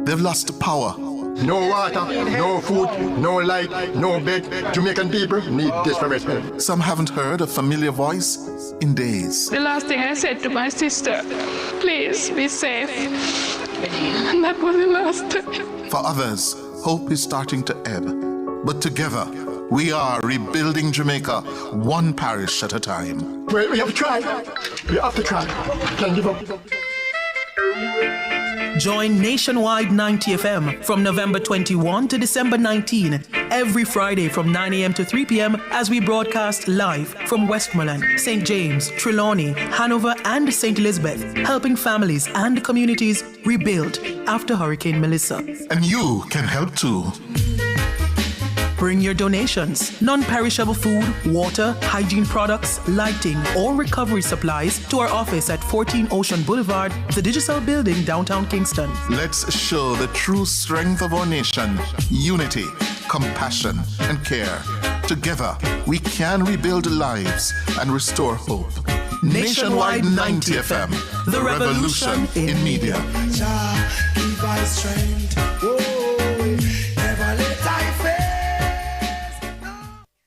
They've lost power. No water, no food, no light, no bed. Jamaican people need desperate help. Some haven't heard a familiar voice in days. The last thing I said to my sister, please be safe. And that was the last time. For others, hope is starting to ebb. But together, we are rebuilding Jamaica, one parish at a time. Well, we have to try. We have to try. Can't give up. Join Nationwide 90 FM from November 21 to December 19, every Friday from 9 a.m. to 3 p.m. as we broadcast live from Westmoreland, St. James, Trelawney, Hanover, and St. Elizabeth, helping families and communities rebuild after Hurricane Melissa. And you can help too. Bring your donations, non-perishable food, water, hygiene products, lighting, or recovery supplies to our office at 14 Ocean Boulevard, the Digital Building, downtown Kingston. Let's show the true strength of our nation: unity, compassion, and care. Together, we can rebuild lives and restore hope. Nationwide 90 FM, the revolution in media. Give us strength. Never let I fail.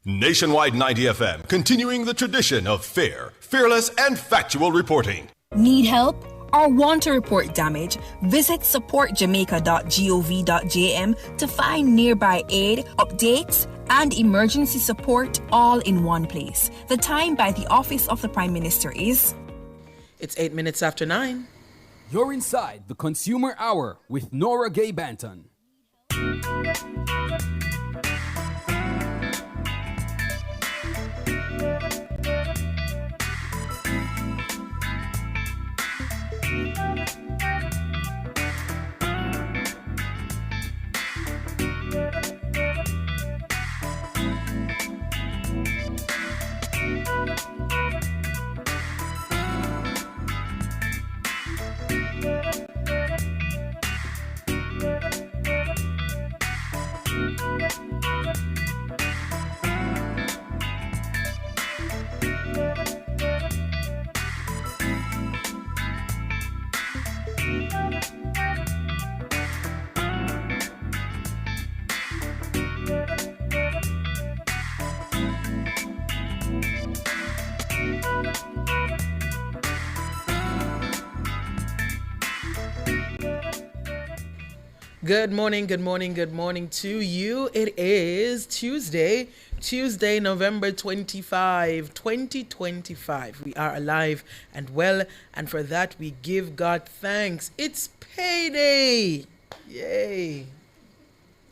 Nationwide 90 FM, continuing the tradition of fair, fearless, and factual reporting. Need help or want to report damage? Visit supportjamaica.gov.jm to find nearby aid, updates, and emergency support all in one place. The time by the Office of the Prime Minister is... It's 8 minutes after 9. You're inside the Consumer Hour with Nora Gay Banton. Good morning to you. It is Tuesday, November 25, 2025. We are alive and well, and for that we give God thanks. It's payday. Yay.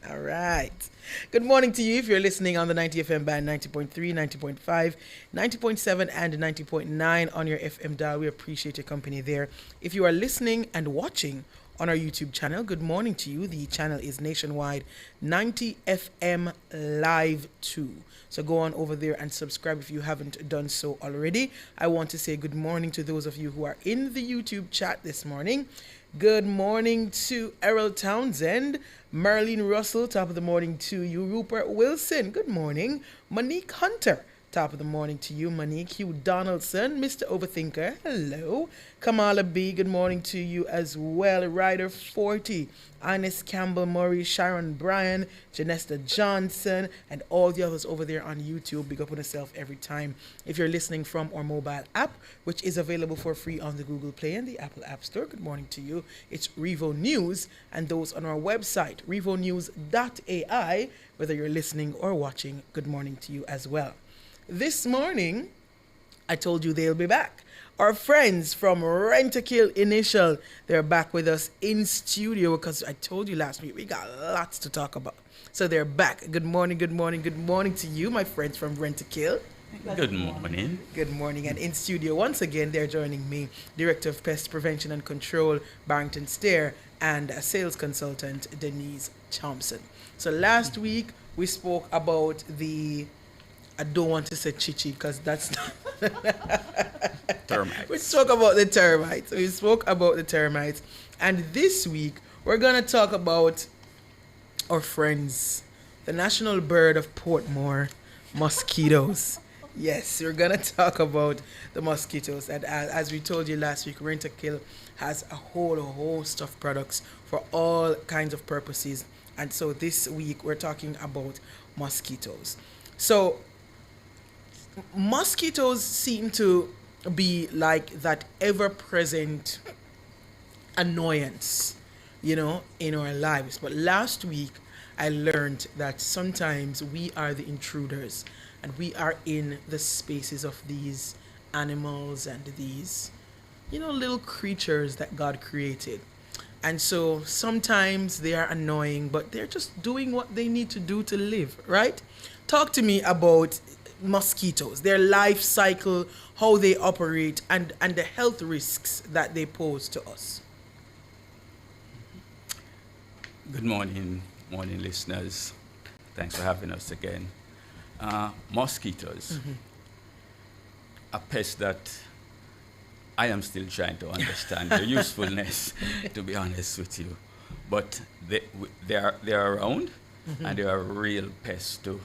All right. Good morning to you if you're listening on the 90 FM band, 90.3, 90.5, 90.7, and 90.9 on your FM dial. We appreciate your company there. If you are listening and watching on our YouTube channel, good morning to you. The channel is Nationwide 90 FM Live 2. So go on over there and subscribe if you haven't done so already. I want to say good morning to those of you who are in the YouTube chat this morning. Good morning to Errol Townsend, Marlene Russell, top of the morning to you. Rupert Wilson, good morning. Monique Hunter, top of the morning to you. Monique Hugh Donaldson, Mr. Overthinker, hello. Kamala B, good morning to you as well. Ryder 40, Ines Campbell Murray, Sharon Bryan, Janesta Johnson, and all the others over there on YouTube. Big up on yourself every time. If you're listening from our mobile app, which is available for free on the Google Play and the Apple App Store, good morning to you. It's Revo News, and those on our website, revonews.ai, whether you're listening or watching, good morning to you as well. This morning, I told you they'll be back. Our friends from Rent-A-Kill Initial, they're back with us in studio because I told you last week we got lots to talk about. So they're back. Good morning to you, my friends from Rent-A-Kill. Good morning. Good morning. And in studio, once again, they're joining me, Director of Pest Prevention and Control, Barrington Stair, and Sales Consultant, Denise Thompson. So last week, we spoke about I don't want to say chichi because that's not... Termites. We spoke about the termites. And this week, we're going to talk about our friends, the national bird of Portmore, mosquitoes. Yes, we're gonna talk about the mosquitoes, and as we told you last week, Rent-A-Kill has a whole host of products for all kinds of purposes, and so this week we're talking about mosquitoes. So mosquitoes seem to be like that ever-present annoyance, in our lives. But last week I learned that sometimes we are the intruders, and we are in the spaces of these animals and these, little creatures that God created. And so sometimes they are annoying, but they're just doing what they need to do to live, right? Talk to me about mosquitoes, their life cycle, how they operate, and the health risks that they pose to us. Good morning, listeners. Thanks for having us again. Mosquitoes, a pest that I am still trying to understand their usefulness, to be honest with you. But they are around, and they are a real pest to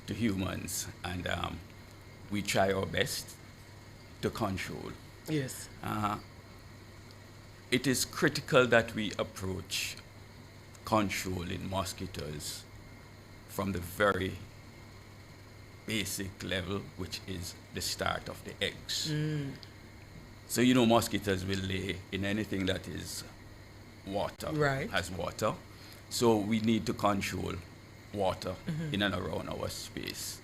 humans, and we try our best to control. Yes. It is critical that we approach controlling mosquitoes from the very basic level, which is the start of the eggs. So mosquitoes will lay in anything that is water, right, has water. So we need to control water in and around our space.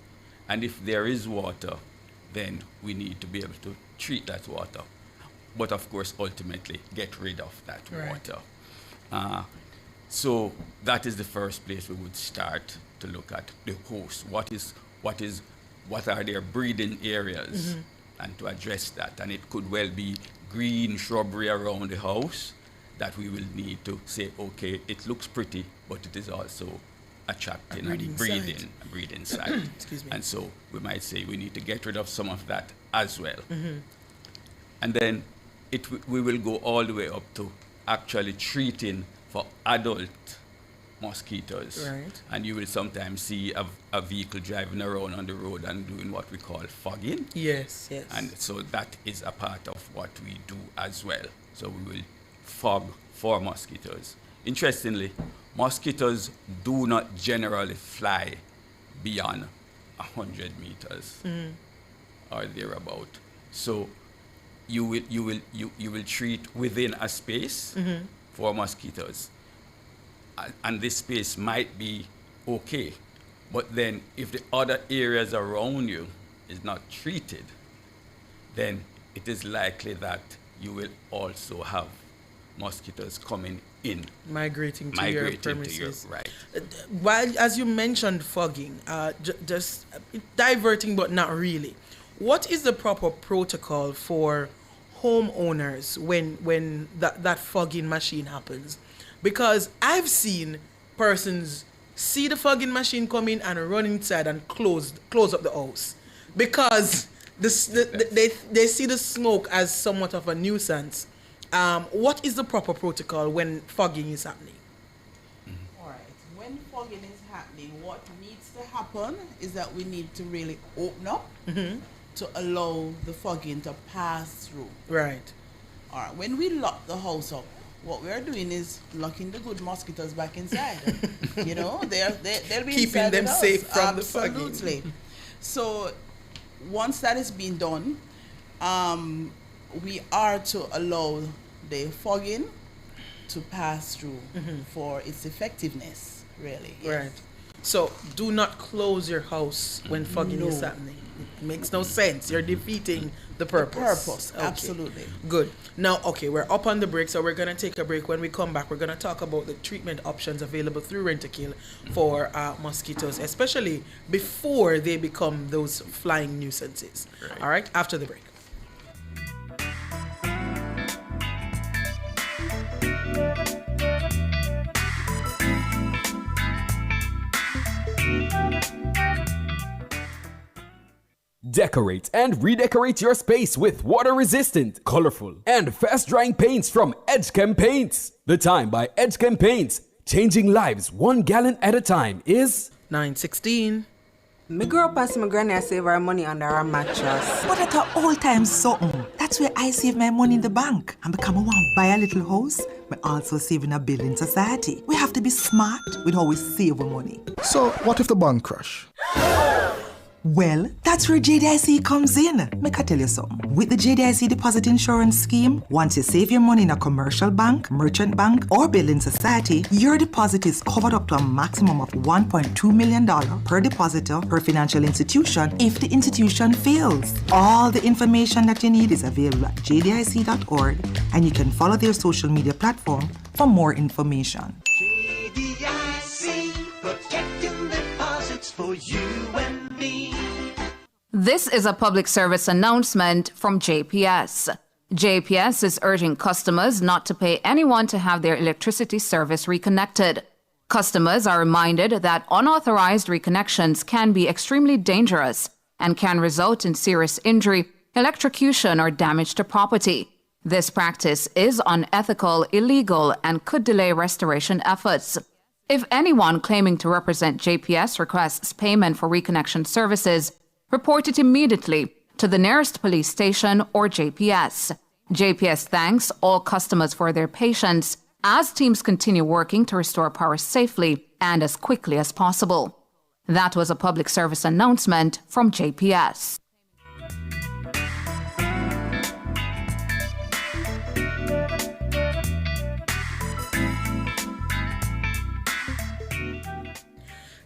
And if there is water, then we need to be able to treat that water. But of course, ultimately, get rid of that water. So that is the first place we would start to look at the host. What are their breeding areas, and to address that. And it could well be green shrubbery around the house that we will need to say, okay, it looks pretty, but it is also attracting and breeding site. Excuse me. And so we might say we need to get rid of some of that as well. And then we will go all the way up to actually treating for adult mosquitoes. Right. And you will sometimes see a vehicle driving around on the road and doing what we call fogging. Yes. And so that is a part of what we do as well. So we will fog for mosquitoes. Interestingly, mosquitoes do not generally fly beyond 100 meters or thereabout. So you will treat within a space for mosquitoes. And this space might be okay, but then if the other areas around you is not treated, then it is likely that you will also have mosquitoes coming in. Migrating to your premises. Right. While, as you mentioned fogging, just diverting but not really, what is the proper protocol for homeowners when that fogging machine happens? Because I've seen persons see the fogging machine come in and run inside and close up the house because they see the smoke as somewhat of a nuisance. What is the proper protocol when fogging is happening? All right. When fogging is happening, what needs to happen is that we need to really open up to allow the fogging to pass through. Right. All right. When we lock the house up, what we are doing is locking the good mosquitoes back inside. They'll be keeping them safe from the fogging. Absolutely. So once that is being done, we are to allow the fogging to pass through for its effectiveness, really. Yes. Right. So do not close your house when fogging is happening. It makes no sense. You're defeating the purpose. Okay. Absolutely. Good. Now, we're up on the break, so we're going to take a break. When we come back, we're going to talk about the treatment options available through Rent-A-Kill for mosquitoes, especially before they become those flying nuisances. Right. All right? After the break. Decorate and redecorate your space with water-resistant, colorful, and fast-drying paints from Edgechem Paints. The time by Edgechem Paints, changing lives 1 gallon at a time, is 9:16. Me grew up and see my granny save her money under her mattress. But at an old time something. That's where I save my money in the bank. And because I want to buy a little house, I also save in a building society. We have to be smart with how we save our money. So, what if the bank crash? Well, that's where JDIC comes in. Make I tell you something. With the JDIC Deposit Insurance Scheme, once you save your money in a commercial bank, merchant bank, or building society, your deposit is covered up to a maximum of $1.2 million per depositor per financial institution if the institution fails. All the information that you need is available at jdic.org, and you can follow their social media platform for more information. JDIC, protecting deposits for you and me. This is a public service announcement from JPS. JPS is urging customers not to pay anyone to have their electricity service reconnected. Customers are reminded that unauthorized reconnections can be extremely dangerous and can result in serious injury, electrocution, or damage to property. This practice is unethical, illegal, and could delay restoration efforts. If anyone claiming to represent JPS requests payment for reconnection services, report it immediately to the nearest police station or JPS. JPS thanks all customers for their patience as teams continue working to restore power safely and as quickly as possible. That was a public service announcement from JPS.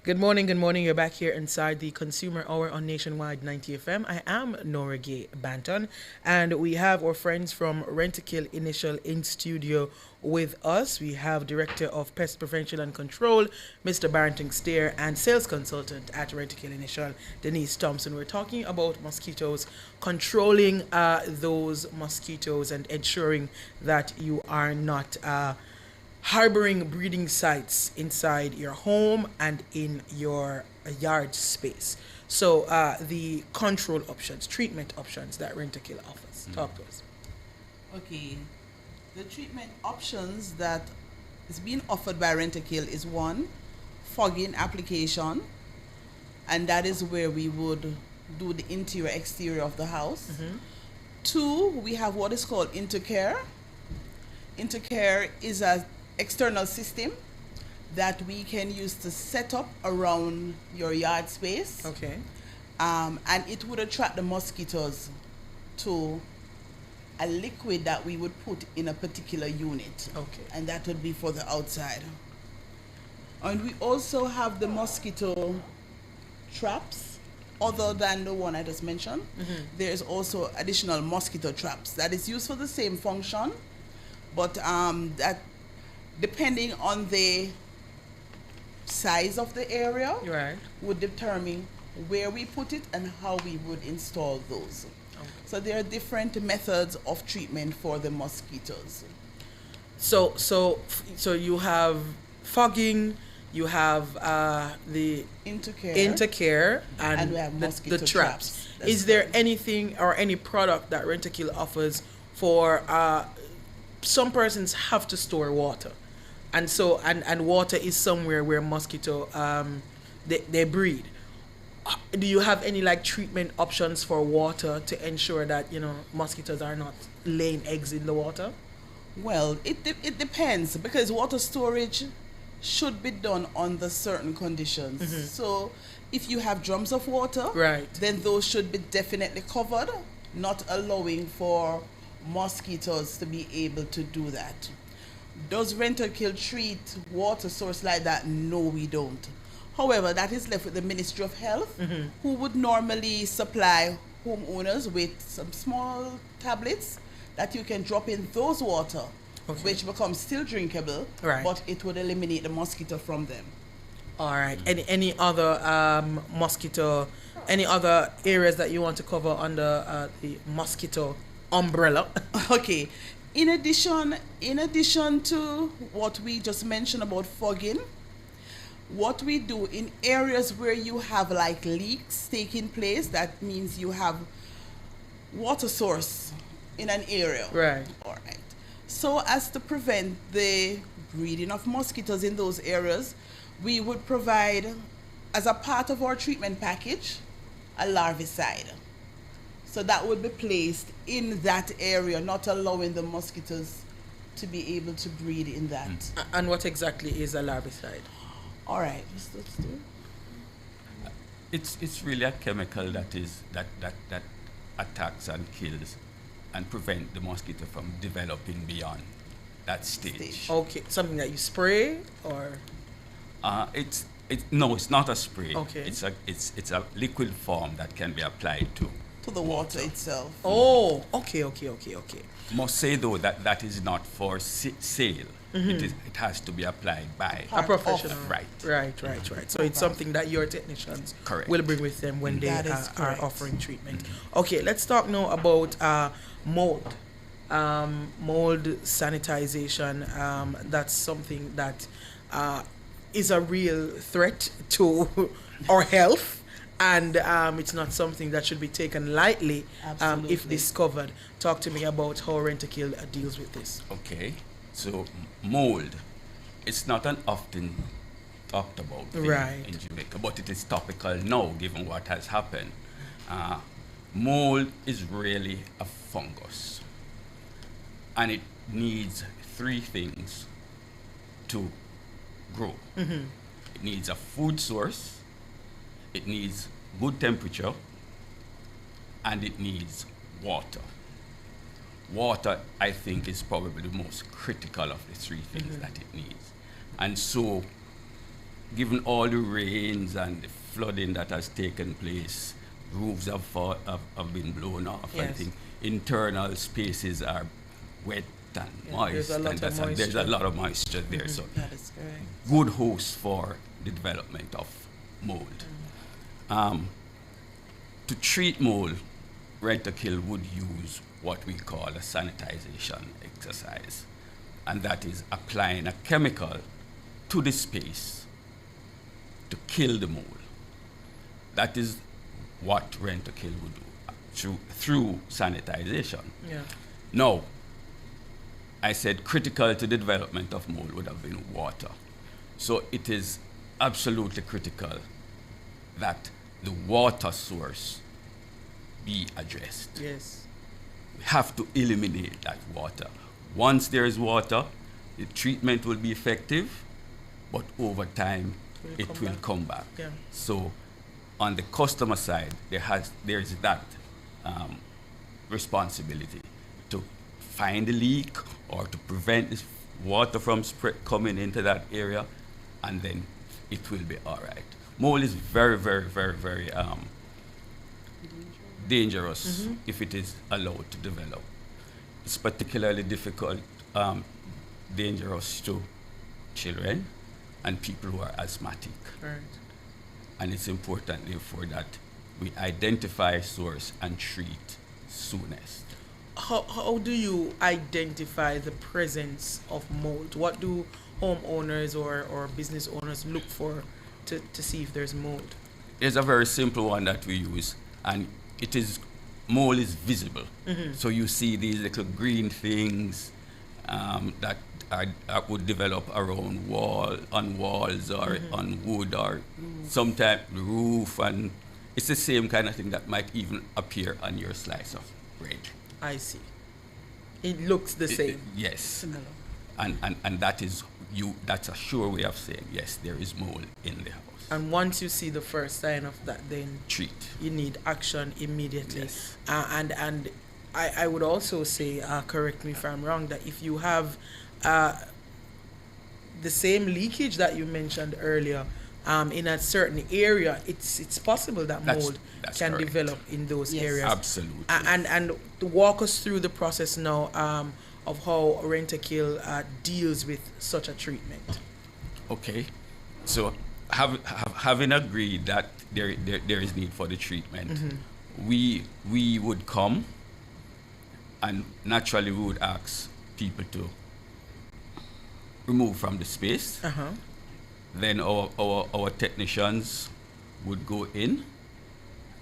Good morning, good morning. You're back here inside the Consumer Hour on Nationwide 90 FM. I am Nora Gay Banton, and we have our friends from Rentokil Initial in studio with us. We have Director of Pest Prevention and Control, Mr. Barrington Steer, and Sales Consultant at Rentokil Initial, Denise Thompson. We're talking about mosquitoes, controlling those mosquitoes and ensuring that you are not harboring breeding sites inside your home and in your yard space. So the control options, treatment options that Rentokil offers. Talk to us. Okay, the treatment options that is being offered by Rentokil is one, fogging application, and that is where we would do the interior exterior of the house. Mm-hmm. Two, we have what is called Intercare. Intercare is a external system that we can use to set up around your yard space. Okay. And it would attract the mosquitoes to a liquid that we would put in a particular unit. Okay. And that would be for the outside. And we also have the mosquito traps, other than the one I just mentioned. Mm-hmm. There's also additional mosquito traps that is used for the same function, but that depending on the size of the area, right, would determine where we put it and how we would install those. Okay. So there are different methods of treatment for the mosquitoes. So you have fogging, you have the Intercare, and we have mosquito the traps. Is there anything or any product that Rentokil offers for some persons have to store water? And so, and water is somewhere where mosquito, they breed. Do you have any like treatment options for water to ensure that, mosquitoes are not laying eggs in the water? Well, it depends, because water storage should be done under certain conditions. Mm-hmm. So if you have drums of water, right, then those should be definitely covered, not allowing for mosquitoes to be able to do that. Does Rentokil treat water source like that? No, we don't. However, that is left with the Ministry of Health, mm-hmm, who would normally supply homeowners with some small tablets that you can drop in those water, okay, which becomes still drinkable, right, but it would eliminate the mosquito from them. All right. Any other mosquito, any other areas that you want to cover under the mosquito umbrella? Okay. In addition to what we just mentioned about fogging, what we do in areas where you have like leaks taking place, that means you have water source in an area. Right. All right. So as to prevent the breeding of mosquitoes in those areas, we would provide as a part of our treatment package, a larvicide. So that would be placed in that area, not allowing the mosquitoes to be able to breed in that. And what exactly is a larvicide? All right, let's do it. It's really a chemical that attacks and kills and prevent the mosquito from developing beyond that stage. Okay, something that you spray or? No, it's not a spray. Okay. It's a liquid form that can be applied to the water itself. Oh, okay. Must say though that is not for sale. It has to be applied by a professional. Right. So it's something that your technicians will bring with them when they are offering treatment. Okay, let's talk now about mold. Mold sanitization. That's something that is a real threat to our health. And it's not something that should be taken lightly if discovered. Talk to me about how Rentokil deals with this. Okay, so mold, it's not an often talked about thing in Jamaica, but it is topical now given what has happened. Mold is really a fungus, and it needs three things to grow. It needs a food source, it needs good temperature, and it needs water. Water, I think, is probably the most critical of the three things that it needs. And so, given all the rains and the flooding that has taken place, roofs have been blown off. I think internal spaces are wet and moist. There's a lot of moisture there. So, that is correct. Good host for the development of mold. To treat mold, Rentokil would use what we call a sanitization exercise, and that is applying a chemical to the space to kill the mold. That is what Rentokil would do through sanitization. Now, I said critical to the development of mold would have been water. So it is absolutely critical that the water source be addressed. Yes. We have to eliminate that water. Once there is water, the treatment will be effective, but over time it will come back. Yeah. So on the customer side, there is that responsibility to find the leak or to prevent this water from coming into that area, and then it will be all right. Mold is very, very, very, very dangerous if it is allowed to develop. It's particularly difficult, dangerous to children and people who are asthmatic. Right. And it's important, therefore, that we identify source and treat soonest. How do you identify the presence of mold? What do homeowners or business owners look for to see if there's mold? There's a very simple one that we use, and mold is visible. So you see these little green things that would develop around on walls or on wood or sometimes the roof, and it's the same kind of thing that might even appear on your slice of bread. I see. It looks the same. Yes. Similar. And that's a sure way of saying yes, there is mold in the house. And once you see the first sign of that, then treat. You need action immediately. Yes. And I would also say, correct me if I'm wrong, that if you have the same leakage that you mentioned earlier in a certain area, it's possible that mold can correct. Develop in those areas. Absolutely. And to walk us through the process now of how Rentokil deals with such a treatment. Okay, so having agreed that there is need for the treatment, we would come, and naturally we would ask people to remove from the space. Then our technicians would go in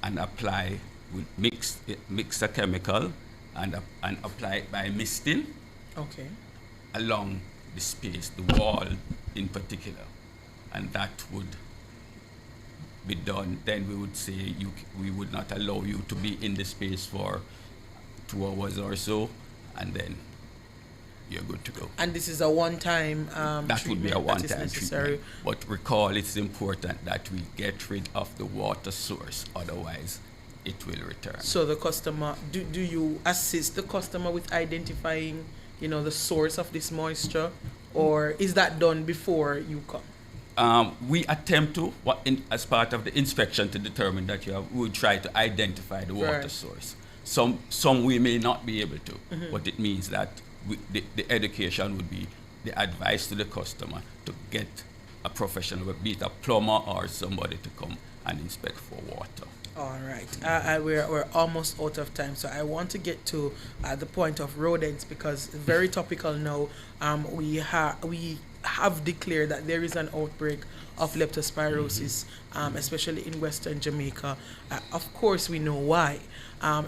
and apply, would mix a chemical and apply it by misting. Okay. Along the space, the wall in particular, and that would be done, then we would say we would not allow you to be in the space for 2 hours or so, and then you're good to go. And this is a one-time that would be a one-time treatment. But recall, it's important that we get rid of the water source, otherwise it will return. So the customer, do you assist the customer with identifying, the source of this moisture, or is that done before you come? We attempt to, as part of the inspection, to determine that we would try to identify the water source. Some we may not be able to, but it means that the education would be the advice to the customer to get a professional, be it a plumber or somebody, to come and inspect for water. All right. We're almost out of time, so I want to get to the point of rodents, because very topical now. We have declared that there is an outbreak of leptospirosis, especially in Western Jamaica. Of course, we know why.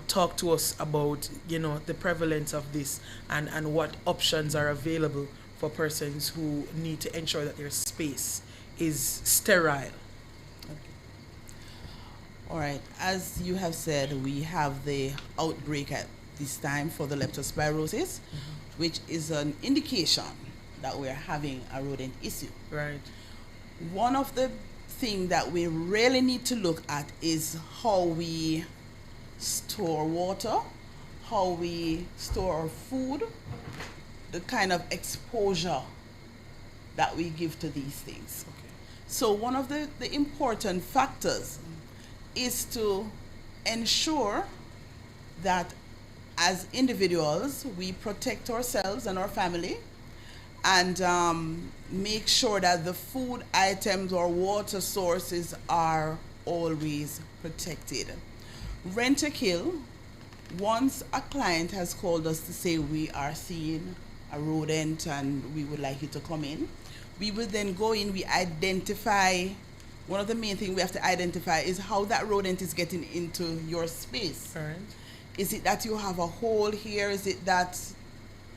Talk to us about, the prevalence of this and what options are available for persons who need to ensure that their space is sterile. All right, as you have said, we have the outbreak at this time for the leptospirosis, which is an indication that we're having a rodent issue. Right. One of the things that we really need to look at is how we store water, how we store our food, the kind of exposure that we give to these things. Okay. So one of the important factors is to ensure that as individuals we protect ourselves and our family, and make sure that the food items or water sources are always protected. Rentokil, once a client has called us to say we are seeing a rodent and we would like you to come in, we will then go in, we identify. One of the main things we have to identify is how that rodent is getting into your space. Right. Is it that you have a hole here? Is it that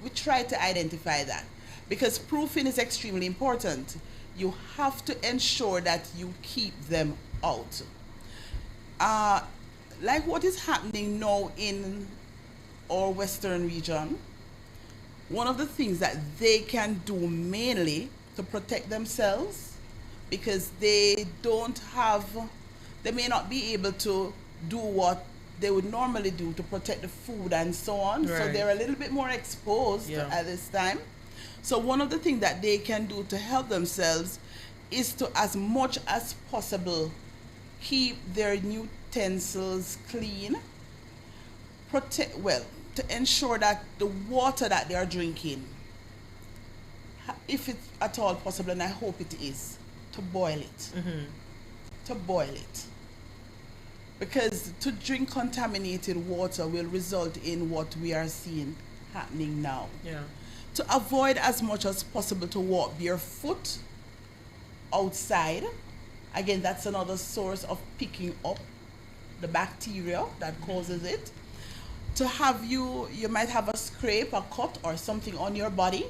we try to identify that? Because proofing is extremely important. You have to ensure that you keep them out. Like what is happening now in our Western region, one of the things that they can do mainly to protect themselves, because they may not be able to do what they would normally do to protect the food and so on. Right. So they're a little bit more exposed at this time. So one of the things that they can do to help themselves is to, as much as possible, keep their utensils clean, to ensure that the water that they are drinking, if it's at all possible, and I hope it is, to boil it. To boil it. Because to drink contaminated water will result in what we are seeing happening now. Yeah. To avoid as much as possible to walk barefoot outside. Again, that's another source of picking up the bacteria that causes it. To have you might have a scrape, a cut, or something on your body,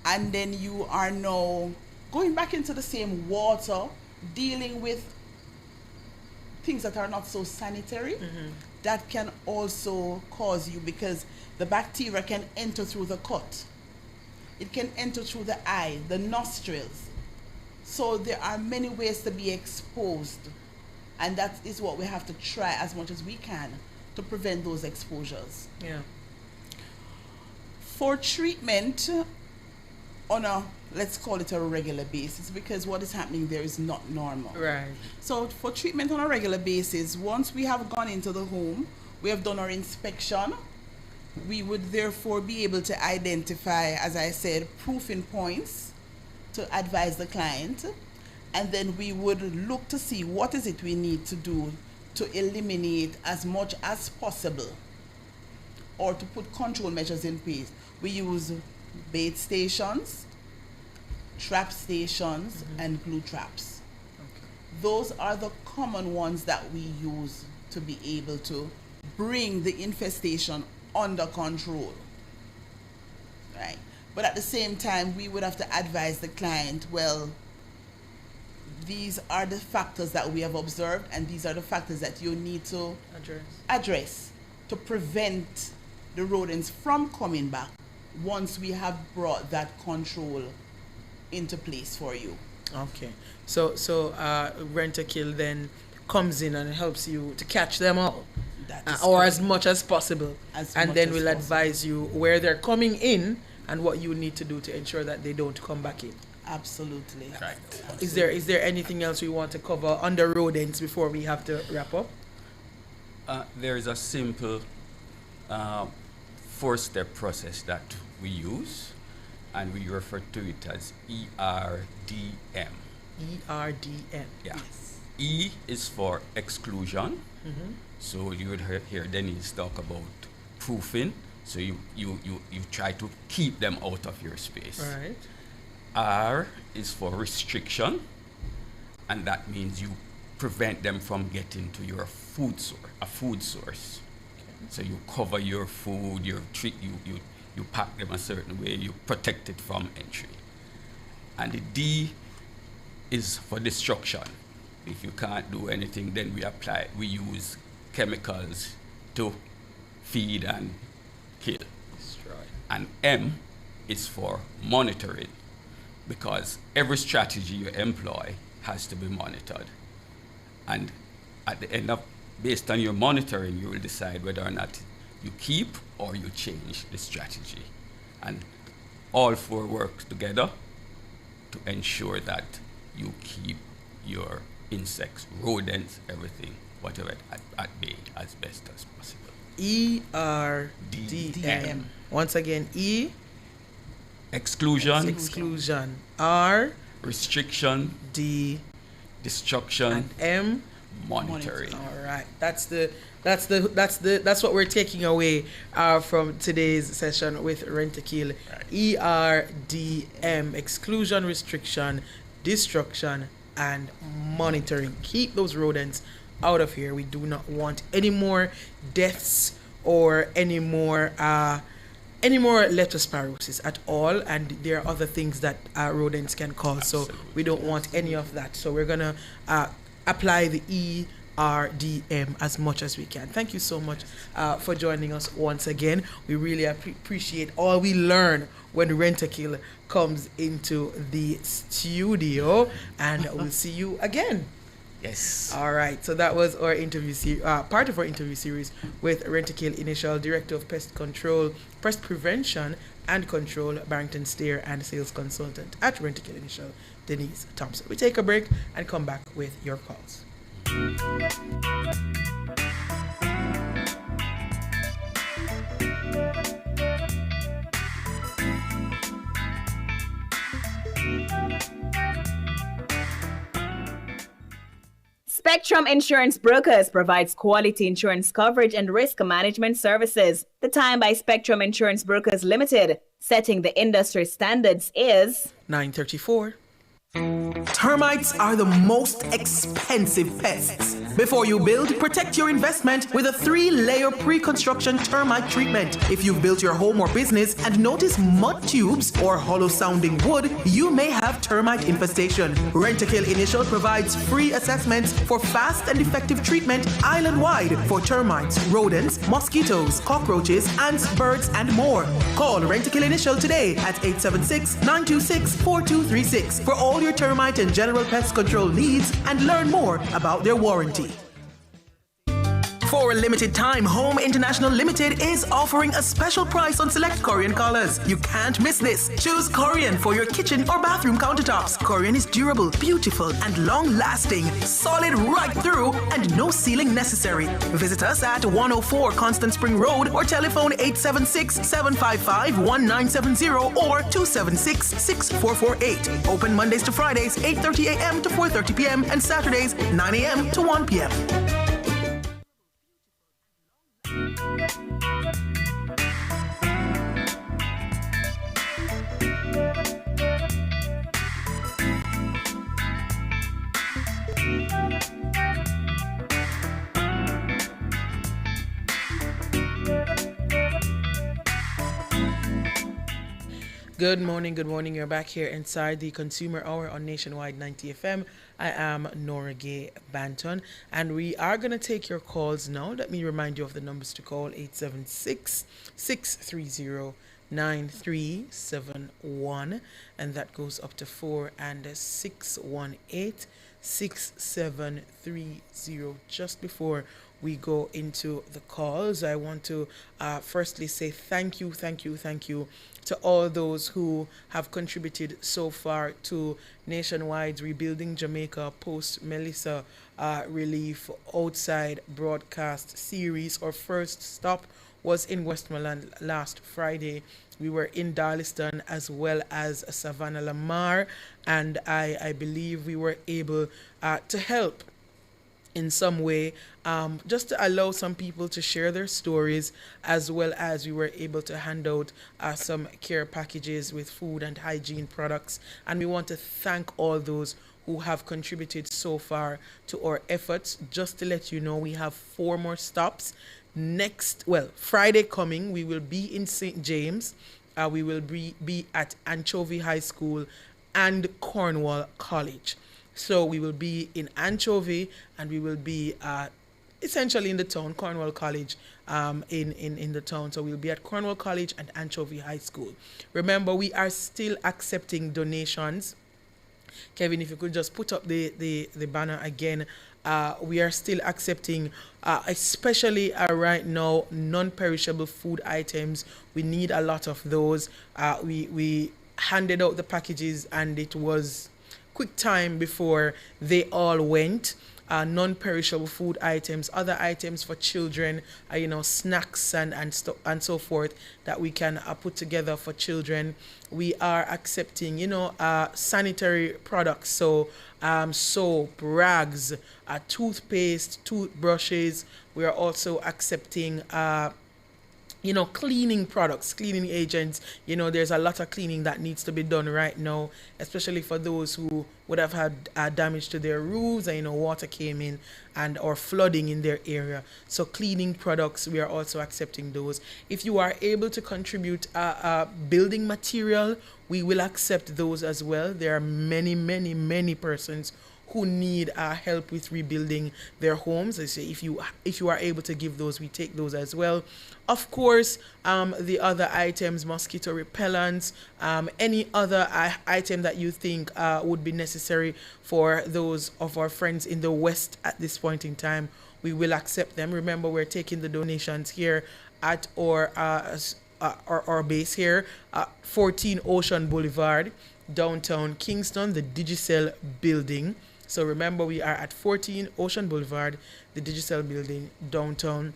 and then you are now going back into the same water, dealing with things that are not so sanitary. That can also cause you, because the bacteria can enter through the cut. It can enter through the eye, the nostrils. So there are many ways to be exposed, and that is what we have to try as much as we can to prevent those exposures. Yeah. For treatment on a, let's call it a regular basis, because what is happening there is not normal. Right. So for treatment on a regular basis, once we have gone into the home, we have done our inspection, we would therefore be able to identify, as I said, proofing points to advise the client, and then we would look to see what is it we need to do to eliminate as much as possible, or to put control measures in place. We use bait stations, trap stations, and glue traps. Okay. Those are the common ones that we use to be able to bring the infestation under control. Right? But at the same time, we would have to advise the client, well, these are the factors that we have observed, and these are the factors that you need to address to prevent the rodents from coming back once we have brought that control into place for you. Okay. So Rentokil then comes in and helps you to catch them all, or as much as possible, and then we'll advise you where they're coming in and what you need to do to ensure that they don't come back in. Absolutely. Right. Is there anything else we want to cover under rodents before we have to wrap up? There is a simple 4-step process that we use, and we refer to it as ERDM. ERDM. Yeah. Yes. E is for exclusion. So you would hear Denise talk about proofing. So you try to keep them out of your space. Right. R is for restriction, and that means you prevent them from getting to your food source. Okay. So you cover your food, you pack them a certain way, you protect it from entry. And the D is for destruction. If you can't do anything, then we use chemicals to feed and kill. Destroy. And M is for monitoring, because every strategy you employ has to be monitored. And at the end of, based on your monitoring, you will decide whether or not you keep or you change the strategy. And all 4 work together to ensure that you keep your insects, rodents, everything, whatever, at bay as best as possible. ERDM. Once again, E. Exclusion. R. Restriction. D. Destruction. And M. Monitoring. All right. That's what we're taking away from today's session with Rentokil. Right. ERDM. Exclusion, restriction, destruction, and monitoring. Keep those rodents out of here. We do not want any more deaths or any more leptospirosis at all, and there are other things that rodents can cause. Absolutely. So we don't want any of that. So we're gonna apply the ERDM as much as we can. Thank you so much for joining us once again. We really appreciate all we learn when Rentokil comes into the studio, and we'll see you again. Yes. All right. So that was our interview part of our interview series with Rentokil Initial Director of Pest Control, Pest Prevention and Control, Barrington Stair, and Sales Consultant at Rentokil Initial, Denise Thompson. We take a break and come back with your calls. Spectrum Insurance Brokers provides quality insurance coverage and risk management services. The time by Spectrum Insurance Brokers Limited, setting the industry standards, is 9:34. Termites are the most expensive pests. Before you build, protect your investment with a 3-layer pre-construction termite treatment. If you've built your home or business and notice mud tubes or hollow-sounding wood, you may have termite infestation. Rentokil Initial provides free assessments for fast and effective treatment island-wide for termites, rodents, mosquitoes, cockroaches, ants, birds, and more. Call Rentokil Initial today at 876-926-4236 for all your termite and general pest control needs and learn more about their warranty. For a limited time, Home International Limited is offering a special price on select Corian colors. You can't miss this. Choose Corian for your kitchen or bathroom countertops. Corian is durable, beautiful, and long-lasting, solid right through, and no sealing necessary. Visit us at 104 Constant Spring Road or telephone 876-755-1970 or 276-6448. Open Mondays to Fridays, 8:30 a.m. to 4:30 p.m. and Saturdays, 9 a.m. to 1 p.m. Good morning, good morning. You're back here inside the Consumer Hour on Nationwide 90 FM. I am Nora Gay Banton, and we are going to take your calls now. Let me remind you of the numbers to call: 876-630-9371, and that goes up to 4, and 618-6730. Just before we go into the calls, I want to firstly say thank you to all those who have contributed so far to Nationwide's Rebuilding Jamaica post Melissa relief outside broadcast series. Our first stop was in Westmoreland last Friday. We were in Darliston as well as Savannah Lamar, and I believe we were able to help in some way, just to allow some people to share their stories, as well as we were able to hand out some care packages with food and hygiene products. And we want to thank all those who have contributed so far to our efforts. Just to let you know, we have 4 more stops. Friday coming, we will be in St. James. We will be at Anchovy High School and Cornwall College. So we will be in Anchovy, and we will be essentially in the town, Cornwall College, in the town. So we'll be at Cornwall College and Anchovy High School. Remember, we are still accepting donations. Kevin, if you could just put up the banner again. We are still accepting, especially right now, non-perishable food items. We need a lot of those. We handed out the packages, and it was quick time before they all went. Non-perishable food items, other items for children, snacks and so forth that we can put together for children. We are accepting, sanitary products, so soap, rags, toothpaste, toothbrushes. We are also accepting cleaning products, cleaning agents. There's a lot of cleaning that needs to be done right now, especially for those who would have had damage to their roofs and, water came in or flooding in their area. So cleaning products, we are also accepting those. If you are able to contribute building material, we will accept those as well. There are many persons who need help with rebuilding their homes. I say if you are able to give those, we take those as well. Of course, the other items, mosquito repellents, any other item that you think would be necessary for those of our friends in the West at this point in time, we will accept them. Remember, we're taking the donations here at our base here, 14 Ocean Boulevard, downtown Kingston, the Digicel building. So remember, we are at 14 Ocean Boulevard, the Digicel building, downtown.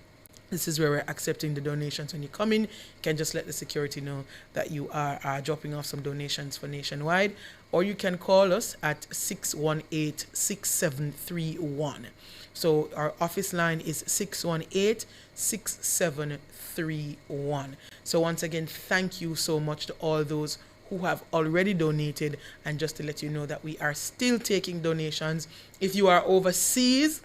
This is where we're accepting the donations. When you come in, you can just let the security know that you are dropping off some donations for Nationwide, or you can call us at 618-6731. So our office line is 618-6731. So once again, thank you so much to all those who have already donated. And just to let you know that we are still taking donations. If you are overseas,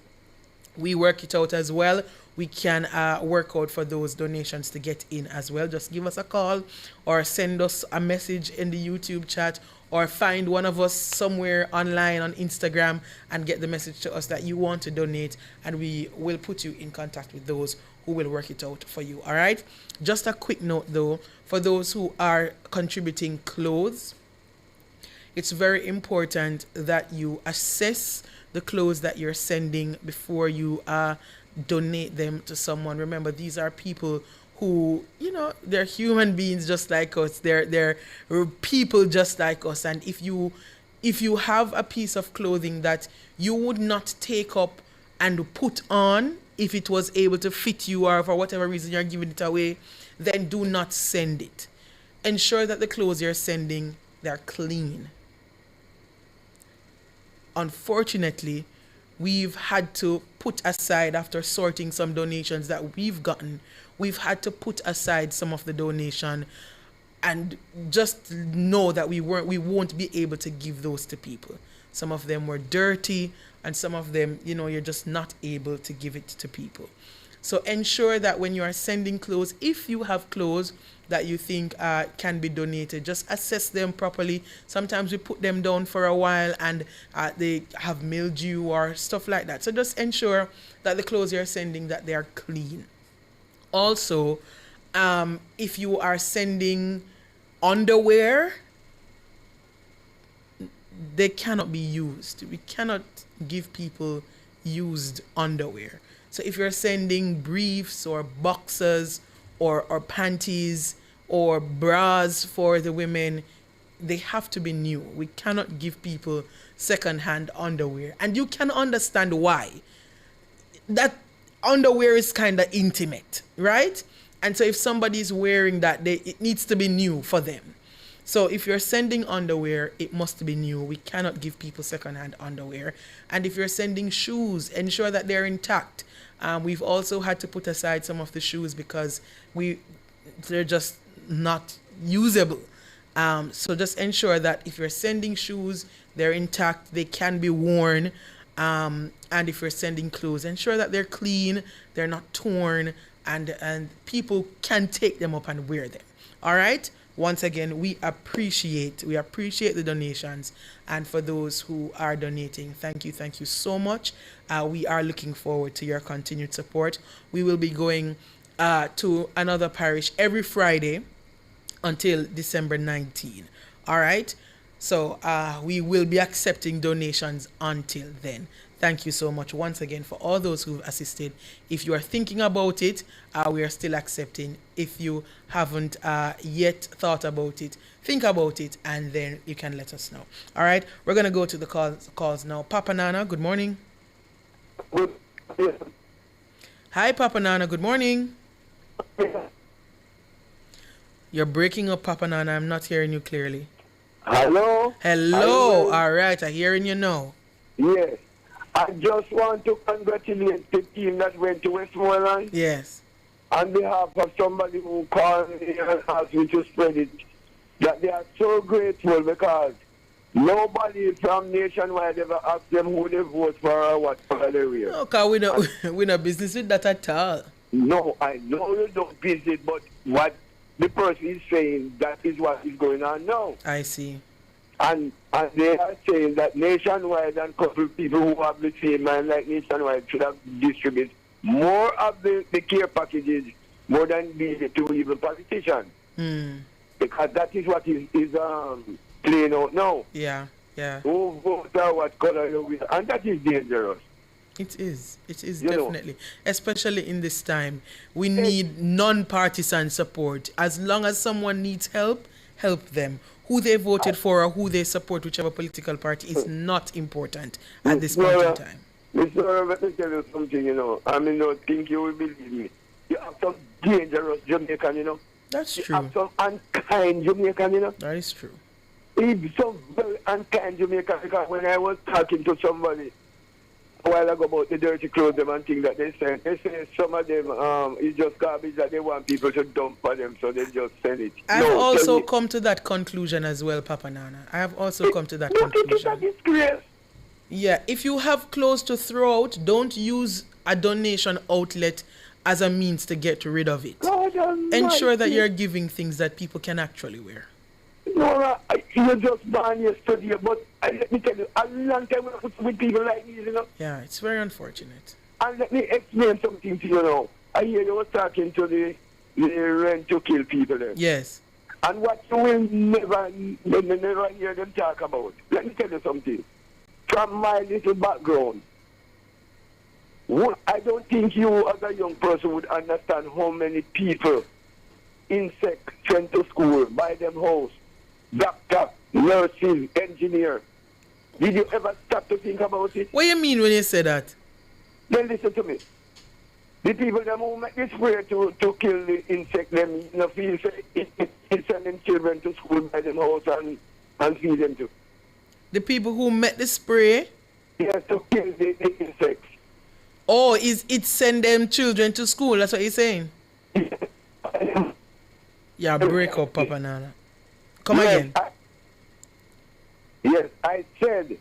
we work it out as well. We can work out for those donations to get in as well. Just give us a call or send us a message in the YouTube chat, or find one of us somewhere online on Instagram and get the message to us that you want to donate, and we will put you in contact with those who will work it out for you. All right. Just a quick note though, for those who are contributing clothes, it's very important that you assess the clothes that you're sending before you donate them to someone. Remember, these are people who, they're human beings just like us. They're people just like us. And if you have a piece of clothing that you would not take up and put on if it was able to fit you, or for whatever reason you're giving it away, then do not send it. Ensure that the clothes you're sending, they're clean. Unfortunately, we've had to put aside, after sorting some donations that we've gotten, we've had to put aside some of the donation, and just know that we won't be able to give those to people. Some of them were dirty, and some of them, you're just not able to give it to people. So ensure that when you are sending clothes, if you have clothes that you think can be donated, just assess them properly. Sometimes we put them down for a while and they have mildew or stuff like that. So just ensure that the clothes you're sending, that they are clean. Also, if you are sending underwear, they cannot be used. We cannot give people used underwear. So if you're sending briefs or boxers or panties or bras for the women, they have to be new. We cannot give people second-hand underwear. And you can understand why. That underwear is kind of intimate, right? And so if somebody's wearing that, it needs to be new for them. So if you're sending underwear, it must be new. We cannot give people second-hand underwear. And if you're sending shoes, ensure that they're intact. We've also had to put aside some of the shoes because they're just not usable. So just ensure that if you're sending shoes, they're intact, they can be worn. And if you're sending clothes, ensure that they're clean, they're not torn, and people can take them up and wear them. All right? Once again, we appreciate the donations, and for those who are donating, thank you so much. We are looking forward to your continued support. We will be going to another parish every Friday until December 19. All right? So we will be accepting donations until then. Thank you so much once again for all those who've assisted. If you are thinking about it, we are still accepting. If you haven't yet thought about it, think about it, and then you can let us know. All right, we're going to go to the calls now. Papa Nana, good morning. Hi, Papa Nana, good morning. You're breaking up, Papa Nana. I'm not hearing you clearly. Hello? Hello. All right, I'm hearing you now. Yes. I just want to congratulate the team that went to Westmoreland. Yes. On behalf of somebody who called me and asked me to spread it, that they are so grateful because nobody from Nationwide ever asked them who they vote for or what color they wear. No, because we no business with that at all. No, I know you don't business, but what the person is saying, that is what is going on now. I see. And they are saying that Nationwide and couple people who have the same mind like Nationwide should have distributed more of the care packages more than the to even politicians. Because that is what is playing out now. Yeah. Who vote or what color you wear, and that is dangerous. It is definitely. Especially in this time. We need non-partisan support. As long as someone needs help, help them. Who they voted for or who they support, whichever political party, is not important at this point in time. Mr. Let me tell you something, I mean, don't think you will believe me. You have some dangerous Jamaican, That's true. You have some unkind Jamaican, That is true. It's some very unkind Jamaican, because when I was talking to somebody a while ago about the dirty clothes them and things that they say some of them is just garbage that they want people to dump for them, so they just send it. I've also come to that conclusion as well, Papa Nana. I have also come to that conclusion. Yeah, if you have clothes to throw out, don't use a donation outlet as a means to get rid of it. Ensure that you're giving things that people can actually wear. No, you just born yesterday, but let me tell you, a long time with people like these, Yeah, it's very unfortunate. And let me explain something to you now. I hear you were talking to the rent to kill people there. Yes. And what you will never hear them talk about. Let me tell you something. From my little background, I don't think you as a young person would understand how many people insects sent to school, buy them house, doctor, nurses, engineer. Did you ever stop to think about it? What do you mean when you say that? Then listen to me. The people that who make this spray to kill the insect, them feel it's sending children to school, buy them house and feed them too. The people who met the spray? Yes, to kill the insects. Oh, it send them children to school? That's what you're saying? Yeah, break up, Papa Nana. Come again. Yes, I said.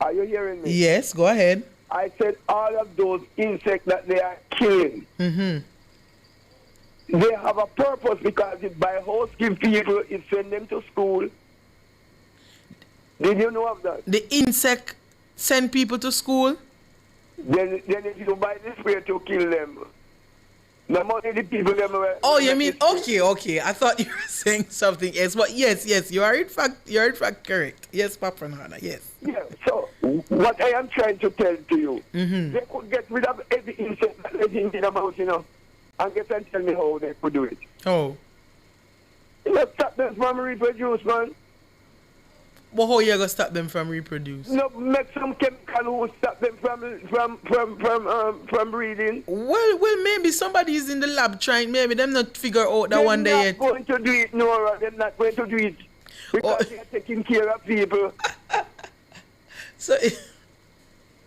Are you hearing me? Yes, go ahead. I said all of those insects that they are killing, Mm-hmm. they have a purpose because it by hosting people, it send them to school. Did you know of that? The insect send people to school? Then if you buy the spray to kill them, the money the people them. Oh, you mean okay. I thought you were saying something else. But yes, you are in fact correct. Yes, Papa Nana, yes. Yeah. So what I am trying to tell to you, Mm-hmm. they could get rid of every insect that they're thinking about, and get and tell me how they could do it. Oh. Let's stop them from reproduce, man. But how you gonna stop them from reproduce? No, make some chemical who stop them from breeding. Well, maybe somebody is in the lab trying. Maybe them not figure out that They're one day not yet. going to do it, Nora. They're not going to do it because they're taking care of people. So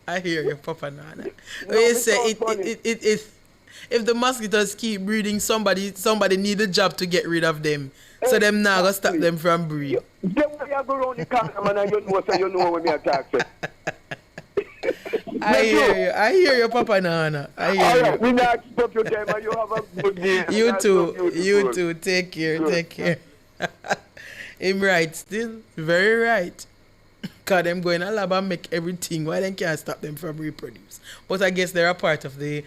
I hear you, Papa Nana. No, You it's say not it funny. if the mosquitoes keep breeding, somebody need a job to get rid of them. So them now gonna stop them from breed. Then when you go around the corner, man, and you know when me attack. I hear you, Papa Nana. I hear you. We not stop your time, and you have a good day. You too. Take care. Him right still. Very right. Because them going to lab and make everything. Why they can't stop them from reproduce? But I guess they're a part of the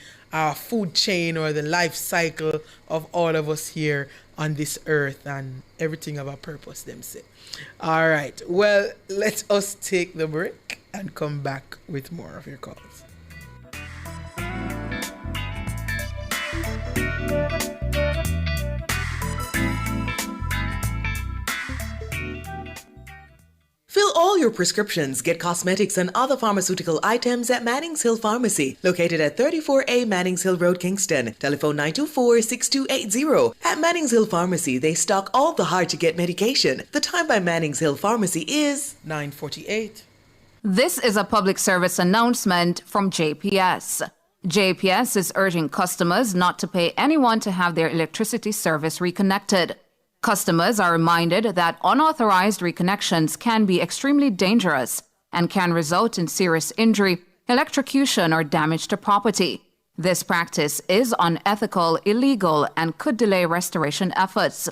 food chain or the life cycle of all of us here on this earth, and everything have a purpose, them say. All right. Well, let us take the break and come back with more of your calls. Fill all your prescriptions, get cosmetics and other pharmaceutical items at Mannings Hill Pharmacy, located at 34A Mannings Hill Road, Kingston. Telephone 924-6280. At Mannings Hill Pharmacy, they stock all the hard-to-get medication. The time by Mannings Hill Pharmacy is 9:48. This is a public service announcement from JPS. JPS is urging customers not to pay anyone to have their electricity service reconnected. Customers are reminded that unauthorized reconnections can be extremely dangerous and can result in serious injury, electrocution, or damage to property. This practice is unethical, illegal, and could delay restoration efforts.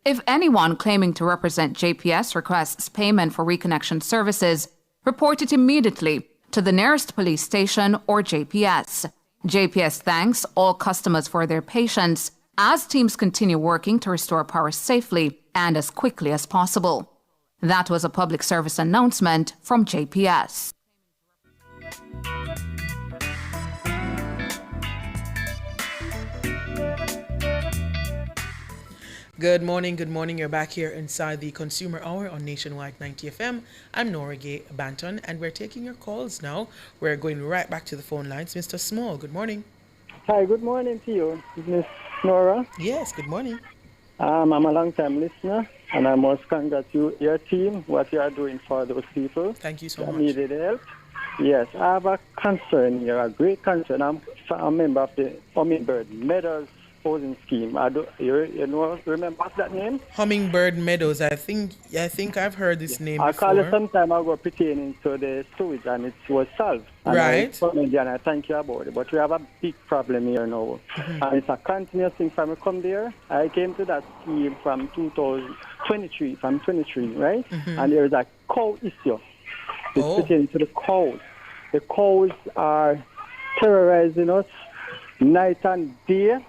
If anyone claiming to represent JPS requests payment for reconnection services, report it immediately to the nearest police station or JPS. JPS thanks all customers for their patience as teams continue working to restore power safely and as quickly as possible. That was a public service announcement from JPS. Good morning. You're back here inside the Consumer Hour on Nationwide 90 FM. I'm Nora Gay Banton, and we're taking your calls now. We're going right back to the phone lines. Mr. Small, good morning. Hi, good morning to you, Miss Nora. Yes, good morning. I'm a long-time listener, and I must congratulate your team, what you are doing for those people. Thank you so that much. Needed help. Yes, I have a concern here, a great concern. I'm a member of the Hummingbird Meadows housing scheme. Remember that name? Hummingbird Meadows. I think I've heard this name I before. called it some time ago pertaining to the sewage, and it was solved. And Right. I thank you about it. But we have a big problem here now. And it's a continuous thing from I come there. I came to that scheme from 2023, right? And there is a cow issue. It's pertaining to the cows. The cows are terrorizing us night and day.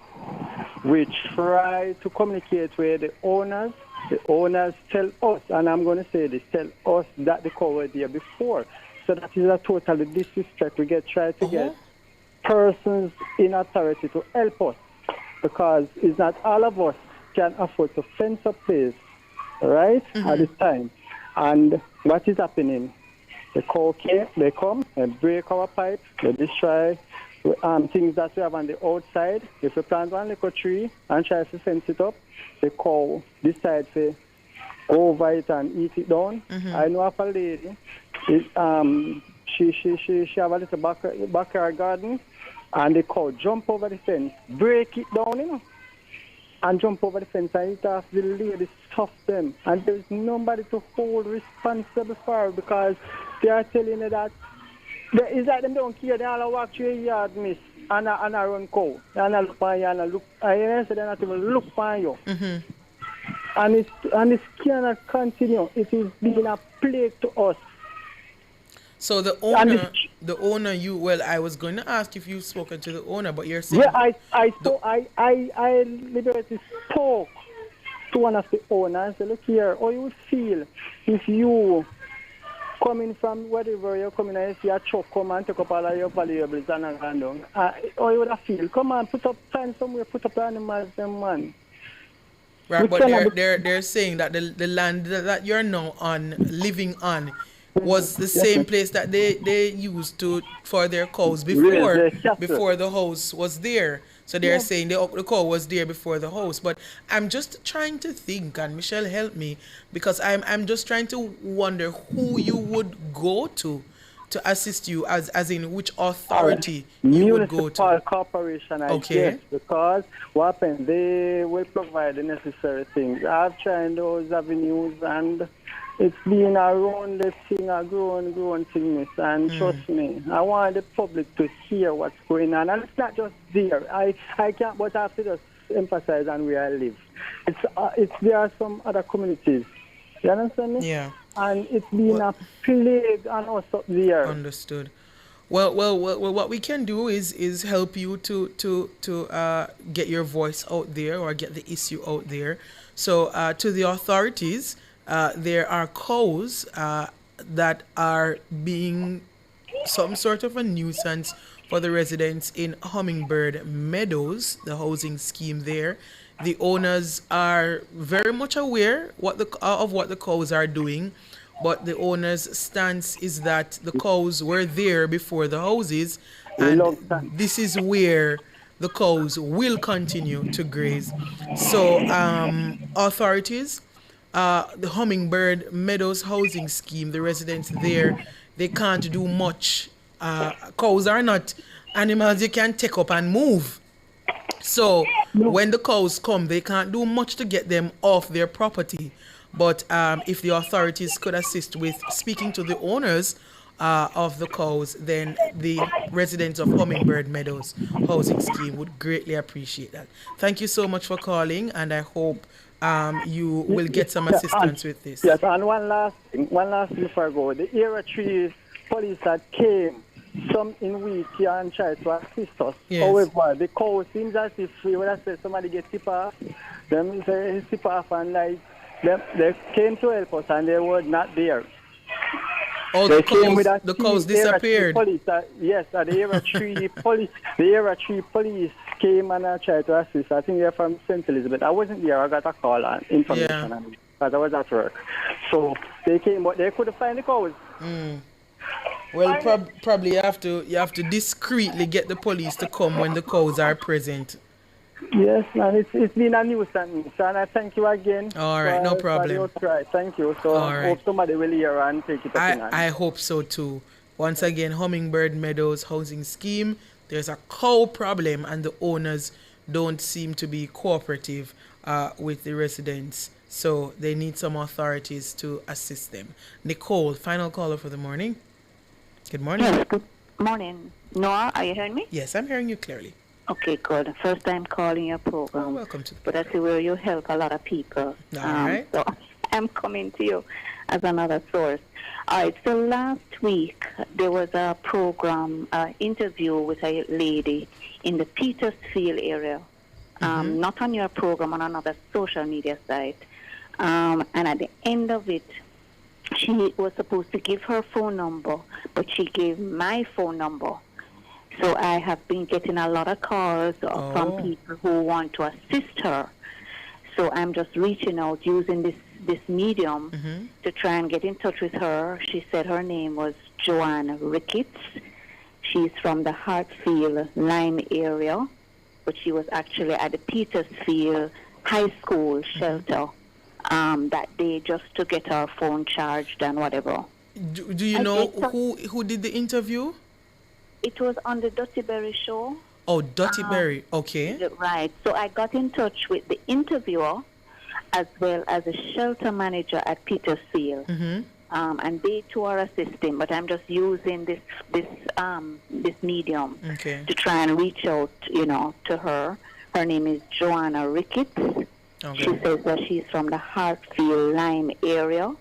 We try to communicate with the owners. The owners tell us, and I'm going to say this, tell us that the cow was there before. So that is a total disrespect. We try to get persons in authority to help us, because it's not all of us can afford to fence a place, right, at this time. And what is happening? The cow they come and break our pipe, they destroy things that we have on the outside. If we plant one little tree and try to fence it up, the cow decide to over it and eat it down. I know of a lady. She have a little backyard garden, and the cow jump over the fence, break it down, and jump over the fence and eat off the lady, stuff them. And there's nobody to hold responsible for, because they are telling you that It's like them don't care. They all walk through a yard, miss, and I run cow. And I look on you and I look. I say they not even look on you. And it cannot continue. It is being a plague to us. So the owner, I was going to ask if you've spoken to the owner, but you're saying... Yeah, I Liberty spoke to one of the owners and said, look here, how you would feel if you coming from wherever you're coming and you see a truck come and take up all of your valuables and down. How you would feel? Come on, find somewhere, put up the animals, them man. Right, but they're saying that the land that you're now living on, was the same place that they used for their cows before the house was there. So they're saying the cow was there before the house. But I'm just trying to think, and Michelle help me, because I'm just trying to wonder who you would go to assist you, as in which authority you would go to. Municipal corporation, I guess, because what happened, they will provide the necessary things. I've tried those avenues and it's been a roundless thing, a growing thing, miss. And trust me, I want the public to hear what's going on. And it's not just there. I can't, but I have to just emphasize on where I live. There are some other communities. You understand me? Yeah. And it's been a plague on us up there. Understood. Well, what we can do is help you to get your voice out there, or get the issue out there. So to the authorities, there are cows that are being some sort of a nuisance for the residents in Hummingbird Meadows, the housing scheme there. The owners are very much aware of what the cows are doing, but the owner's stance is that the cows were there before the houses, and this is where the cows will continue to graze. So authorities, the Hummingbird Meadows housing scheme, the residents there, they can't do much. Cows are not animals you can take up and move. So when the cows come, they can't do much to get them off their property. But if the authorities could assist with speaking to the owners of the cows, then the residents of Hummingbird Meadows housing scheme would greatly appreciate that. Thank you so much for calling, and I hope you will get some assistance with this. Yes, and one last thing before I go. The Era 3 police that came some in week here and tried to assist us. Yes. However, the cow seems as if we would have said somebody get tip off, them say tip off, and like they came to help us and they were not there. Oh, they the cows disappeared. Yes, the Era 3 police. The Era 3 police came and tried to assist. I think they're from St. Elizabeth. I wasn't there. I got a call and information because I was at work. So they came, but they couldn't find the cows. Well, probably you have to discreetly get the police to come when the cows are present. Yes, man, it's been a nuisance, and I thank you again. All right, no problem. Thank you. So I hope somebody will hear and take it up. I hope so too. Once again, Hummingbird Meadows housing scheme, there's a cow problem, and the owners don't seem to be cooperative with the residents. So they need some authorities to assist them. Nicole, final caller for the morning. Good morning. Yes, good morning. Noah, are you hearing me? Yes, I'm hearing you clearly. Okay, good. First time calling your program. Oh, welcome to the program. But I see where you help a lot of people. All right. So I'm coming to you as another source. All right, so last week there was a program, interview with a lady in the Petersfield area. Not on your program, on another social media site. And at the end of it, she was supposed to give her phone number, but she gave my phone number. So I have been getting a lot of calls from people who want to assist her. So I'm just reaching out using this medium to try and get in touch with her. She said her name was Joanne Ricketts. She's from the Hartfield Lime area, but she was actually at the Petersfield High School shelter that day just to get her phone charged and whatever. Do you know who did the interview? It was on the Dottie Berry show. Oh, Dottie Berry, okay. Right. So I got in touch with the interviewer as well as the shelter manager at Petersfield. and they too are assisting, but I'm just using this medium to try and reach out, to her. Her name is Joanna Ricketts. Okay. She says that she's from the Hartfield Lime area,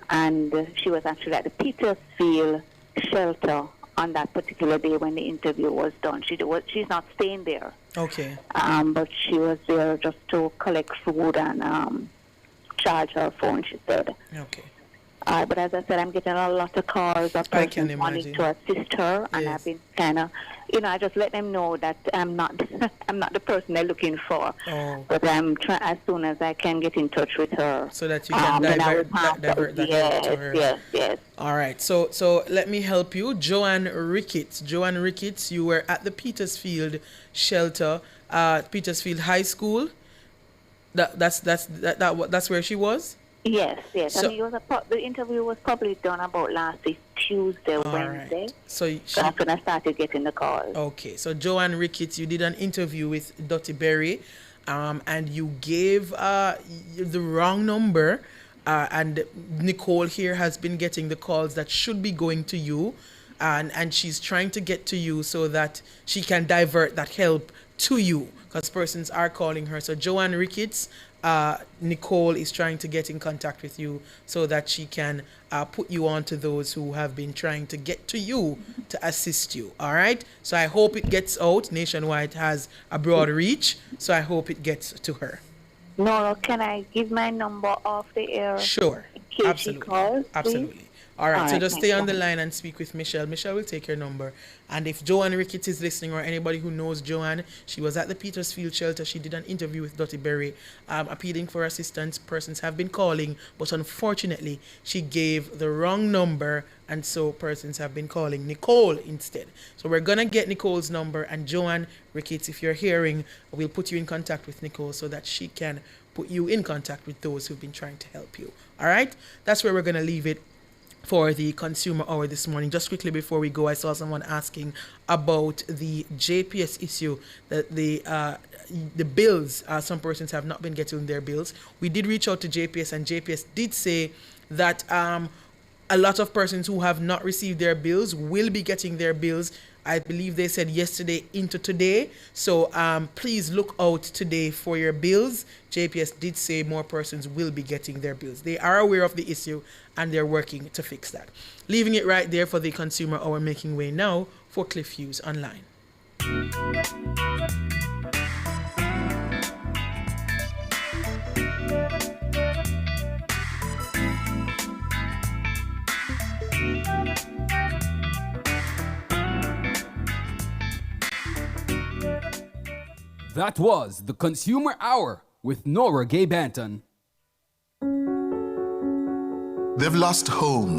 and she was actually at the Petersfield shelter on that particular day when the interview was done. She's not staying there. Okay. But she was there just to collect food and charge her phone, she said. Okay. But as I said, I'm getting a lot of calls of persons wanting to assist her, and I've been kind of, I just let them know that I'm not the person they're looking for. Oh. But I'm trying as soon as I can get in touch with her. So that you can divert that help to her. Yes. All right. So let me help you. Joanne Ricketts, you were at the Petersfield shelter, Petersfield High School. That's where she was? Yes. So, the interview was probably done about last week, Tuesday, Wednesday. Right. So that's when I started getting the calls. Okay. So Joanne Ricketts, you did an interview with Dottie Berry, and you gave the wrong number, and Nicole here has been getting the calls that should be going to you, and she's trying to get to you so that she can divert that help to you, because persons are calling her. So Joanne Ricketts, Nicole is trying to get in contact with you so that she can put you on to those who have been trying to get to you to assist you. All right. So I hope it gets out. Nationwide has a broad reach, so I hope it gets to her. No, can I give my number off the air? Sure. In case Absolutely. she calls, Absolutely. All right, so just stay on the line and speak with Michelle. Michelle will take your number. And if Joanne Ricketts is listening, or anybody who knows Joanne, she was at the Petersfield shelter. She did an interview with Dottie Berry, appealing for assistance. Persons have been calling, but unfortunately, she gave the wrong number, and so persons have been calling Nicole instead. So we're going to get Nicole's number, and Joanne Ricketts, if you're hearing, we'll put you in contact with Nicole so that she can put you in contact with those who've been trying to help you. All right? That's where we're going to leave it for the consumer hour this morning. Just quickly before we go, I saw someone asking about the JPS issue, that the bills, some persons have not been getting their bills. We did reach out to JPS, and JPS did say that a lot of persons who have not received their bills will be getting their bills. I believe they said yesterday into today. So please look out today for your bills. JPS did say more persons will be getting their bills. They are aware of the issue and they're working to fix that. Leaving it right there for the consumer hour, making way now for Cliff Hughes Online. That was the Consumer Hour with Nora Gay Banton. They've lost home.